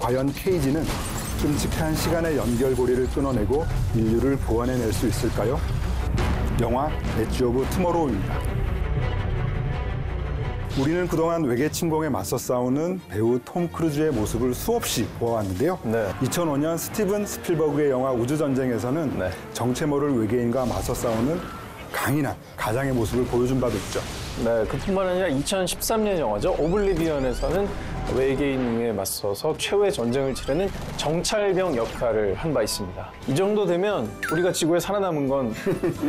과연 케이지는 끔찍한 시간의 연결고리를 끊어내고 인류를 구원해낼 수 있을까요? 영화 엣지 오브 투모로우입니다. 우리는 그동안 외계 침공에 맞서 싸우는 배우 톰 크루즈의 모습을 수없이 보아왔는데요. 2005년 스티븐 스필버그의 영화 우주전쟁에서는 정체 모를 외계인과 맞서 싸우는 강인한 가장의 모습을 보여준 바도 있죠. 네, 그뿐만 아니라 2013년 영화죠. 오블리비언에서는 외계인에 맞서서 최후의 전쟁을 치르는 정찰병 역할을 한 바 있습니다. 이 정도 되면 우리가 지구에 살아남은 건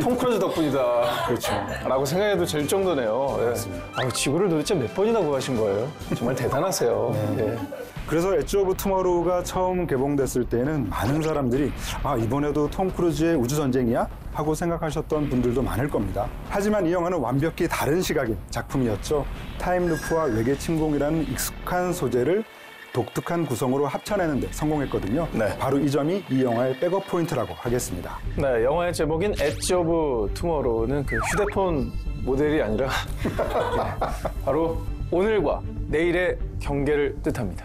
톰 크루즈 덕분이다. 그렇죠. 라고 생각해도 될 정도네요. 네. 지구를 도대체 몇 번이나 구하신 거예요? 정말 대단하세요. 네. 그래서 엣지 오브 투모로우가 처음 개봉됐을 때는 많은 사람들이 이번에도 톰 크루즈의 우주전쟁이야? 하고 생각하셨던 분들도 많을 겁니다. 하지만 이 영화는 완벽히 다른 시각의 작품이었죠. 타임루프와 외계 침공이라는 익숙한 소재를 독특한 구성으로 합쳐내는 데 성공했거든요. 바로 이 점이 이 영화의 백업 포인트라고 하겠습니다. 네, 영화의 제목인 엣지 오브 투모로우는 그 휴대폰 모델이 아니라 바로 오늘과 내일의 경계를 뜻합니다.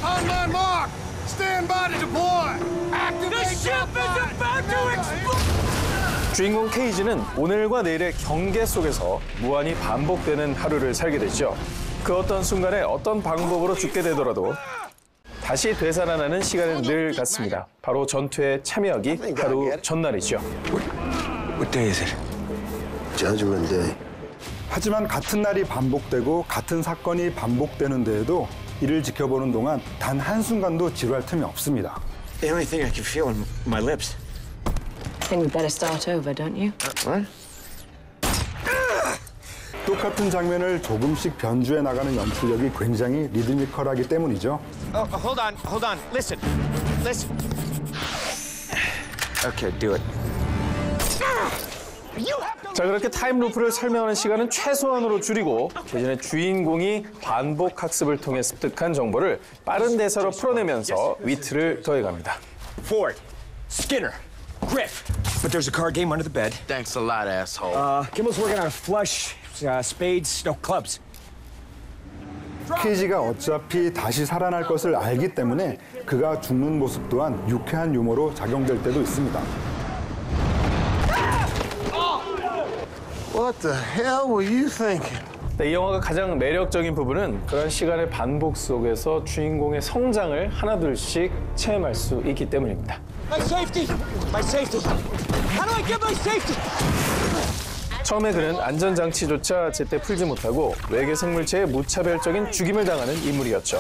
On my mark! Stand by to deploy! Activate the ship is about to explode! 주인공 케이지는 오늘과 내일의 경계 속에서 무한히 반복되는 하루를 살게 되죠. 그 어떤 순간에 어떤 방법으로 죽게 되더라도 다시 되살아나는 시간은 늘 같습니다. 바로 전투에 참여하기 하루 전날이죠. What day is it? Judgment Day. 하지만 같은 날이 반복되고 같은 사건이 반복되는 데에도 이를 지켜보는 동안 단 한순간도 지루할 틈이 없습니다. The only thing I can feel in my lips. I think we'd better start over, don't you? What? 똑같은 장면을 조금씩 변주해 나가는 연출력이 굉장히 리드미컬하기 때문이죠. Hold on. Listen. Okay, do it. 자, 그렇게 타임루프를 설명하는 시간은 최소한으로 줄이고 대신에 주인공이 반복 학습을 통해 습득한 정보를 빠른 대사로 풀어내면서 위트를 더해갑니다. Ford, Skinner, Griff. But there's a card game under the bed. Thanks a lot, asshole. Kimball's working on a flush, spades, no clubs. 케이지가 어차피 다시 살아날 것을 알기 때문에 그가 죽는 모습 또한 유쾌한 유머로 작용될 때도 있습니다. What the hell were you thinking? 이 영화가 가장 매력적인 부분은 그런 시간의 반복 속에서 주인공의 성장을 하나둘씩 체험할 수 있기 때문입니다. My safety! How do I get my safety? 처음에 그는 안전장치조차 제때 풀지 못하고 외계 생물체에 무차별적인 죽임을 당하는 인물이었죠.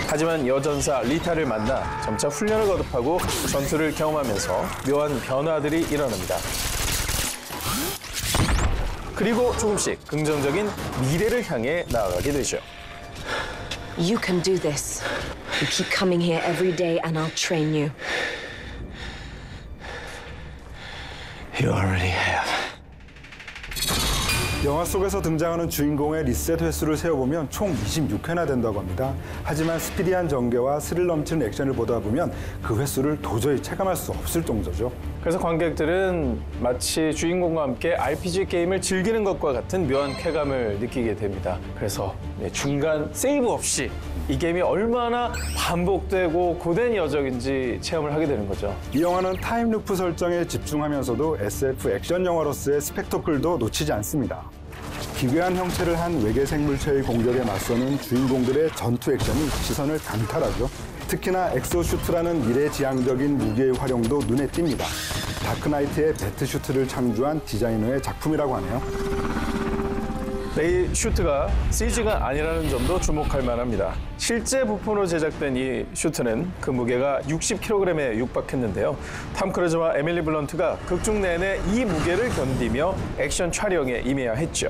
하지만 여전사 리타를 만나 점차 훈련을 거듭하고 전투를 경험하면서 묘한 변화들이 일어납니다. 그리고 조금씩 긍정적인 미래를 향해 나아가게 되죠. You can do this. You keep coming here every day and I'll train you. You already have. 영화 속에서 등장하는 주인공의 리셋 횟수를 세어보면 총 26회나 된다고 합니다. 하지만 스피디한 전개와 스릴 넘치는 액션을 보다 보면 그 횟수를 도저히 체감할 수 없을 정도죠. 그래서 관객들은 마치 주인공과 함께 RPG 게임을 즐기는 것과 같은 묘한 쾌감을 느끼게 됩니다. 그래서 중간 세이브 없이 이 게임이 얼마나 반복되고 고된 여정인지 체험을 하게 되는 거죠. 이 영화는 타임루프 설정에 집중하면서도 SF 액션 영화로서의 스펙터클도 놓치지 않습니다. 기괴한 형체를 한 외계 생물체의 공격에 맞서는 주인공들의 전투 액션이 시선을 강탈하죠. 특히나 엑소슈트라는 미래지향적인 무기의 활용도 눈에 띕니다. 다크나이트의 배트슈트를 창조한 디자이너의 작품이라고 하네요. 이 슈트가 CG가 아니라는 점도 주목할 만합니다. 실제 부품으로 제작된 이 슈트는 그 무게가 60kg에 육박했는데요. 탐 크루즈와 에밀리 블런트가 극중 내내 이 무게를 견디며 액션 촬영에 임해야 했죠.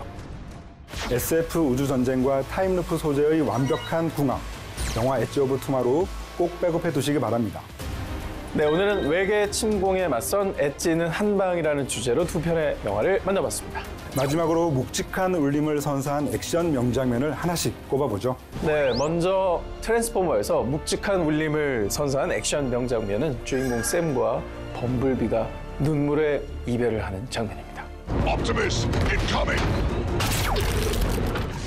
SF 우주전쟁과 타임루프 소재의 완벽한 궁합, 영화 엣지 오브 투마로우 꼭 백업해 두시기 바랍니다. 네, 오늘은 외계 침공에 맞선 엣지 있는 한방이라는 주제로 두 편의 영화를 만나봤습니다. 마지막으로 묵직한 울림을 선사한 액션 명장면을 하나씩 꼽아보죠. 네, 먼저 트랜스포머에서 묵직한 울림을 선사한 액션 명장면은 주인공 샘과 범블비가 눈물의 이별을 하는 장면입니다. Optimus, incoming!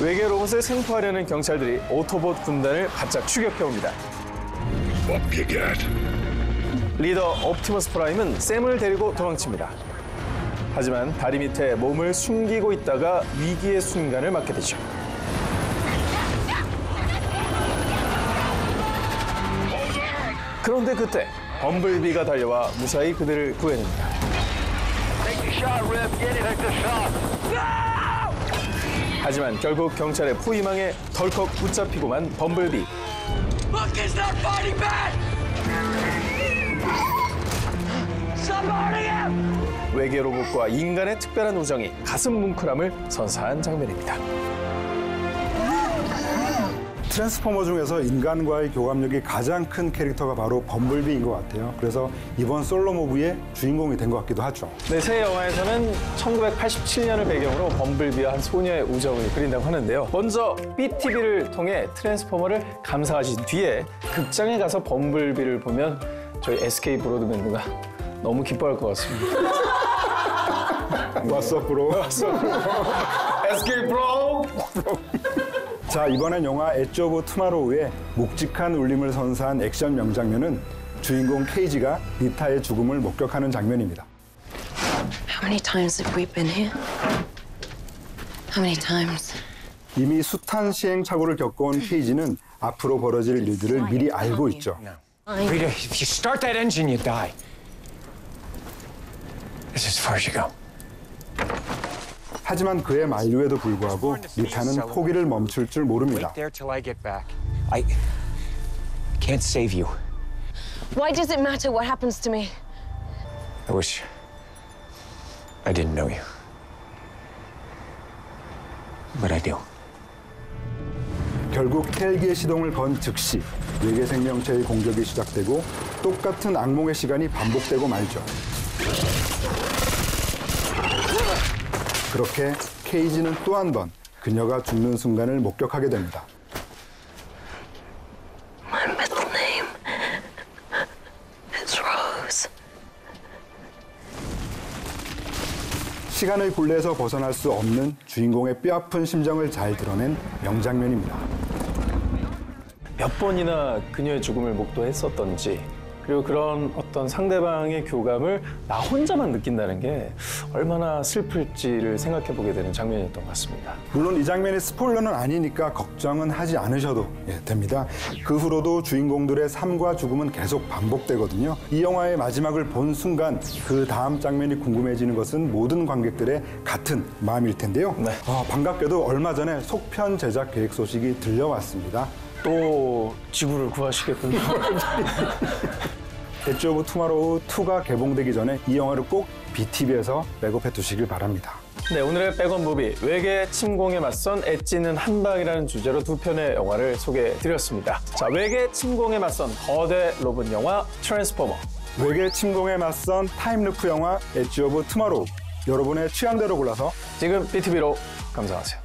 외계 로봇을 생포하려는 경찰들이 오토봇 군단을 바짝 추격해옵니다. What you get? 리더 옵티머스 프라임은 샘을 데리고 도망칩니다. 하지만 다리 밑에 몸을 숨기고 있다가 위기의 순간을 맞게 되죠. 그런데 그때 범블비가 달려와 무사히 그들을 구해냅니다. 하지만 결국 경찰의 포위망에 덜컥 붙잡히고만 범블비. 외계 로봇과 인간의 특별한 우정이 가슴 뭉클함을 선사한 장면입니다. 트랜스포머 중에서 인간과의 교감력이 가장 큰 캐릭터가 바로 범블비인 것 같아요. 그래서 이번 솔로 무비의 주인공이 된 것 같기도 하죠. 네, 새 영화에서는 1987년을 배경으로 범블비와 한 소녀의 우정을 그린다고 하는데요. 먼저 BTV를 통해 트랜스포머를 감상하신 뒤에 극장에 가서 범블비를 보면 저희 SK 브로드밴드가 너무 기뻐할 것 같습니다. What's up, bro? What's up, bro? SK 브로! 자, 이번엔 영화 엣지 오브 투마로우의 묵직한 울림을 선사한 액션 명장면은 주인공 케이지가 리타의 죽음을 목격하는 장면입니다. How many times have we been here? How many times? 이미 숱한 시행착오를 겪어온 케이지는 앞으로 벌어질 일들을 미리 알고 있죠. Rita, if you start that engine, you die. This is as far as you go. 하지만 그의 만류에도 불구하고 리타는 포기를 멈출 줄 모릅니다. Wait there till I get back. I can't save you. Why does it matter what happens to me? I wish I didn't know you. But I do. 결국 헬기의 시동을 건 즉시 외계 생명체의 공격이 시작되고 똑같은 악몽의 시간이 반복되고 말죠. 그렇게 케이지는 또 한 번 그녀가 죽는 순간을 목격하게 됩니다. My middle name is Rose. 시간의 굴레에서 벗어날 수 없는 주인공의 뼈아픈 심정을 잘 드러낸 명장면입니다. 몇 번이나 그녀의 죽음을 목도했었던지, 그리고 그런 어떤 상대방의 교감을 나 혼자만 느낀다는 게 얼마나 슬플지를 생각해보게 되는 장면이었던 것 같습니다. 물론 이 장면이 스포일러는 아니니까 걱정은 하지 않으셔도 됩니다. 그 후로도 주인공들의 삶과 죽음은 계속 반복되거든요. 이 영화의 마지막을 본 순간 그 다음 장면이 궁금해지는 것은 모든 관객들의 같은 마음일 텐데요. 네. 반갑게도 얼마 전에 속편 제작 계획 소식이 들려왔습니다. 또 지구를 구하시겠군요. 엣지 오브 투마로우 2가 개봉되기 전에 이 영화를 꼭 BTV에서 백업해 두시길 바랍니다. 네, 오늘의 백원 무비 외계 침공에 맞선 엣지는 한방이라는 주제로 두 편의 영화를 소개해드렸습니다. 자, 외계 침공에 맞선 거대 로봇 영화 트랜스포머, 외계 침공에 맞선 타임루프 영화 엣지 오브 투마로우, 여러분의 취향대로 골라서 지금 BTV로 감상하세요.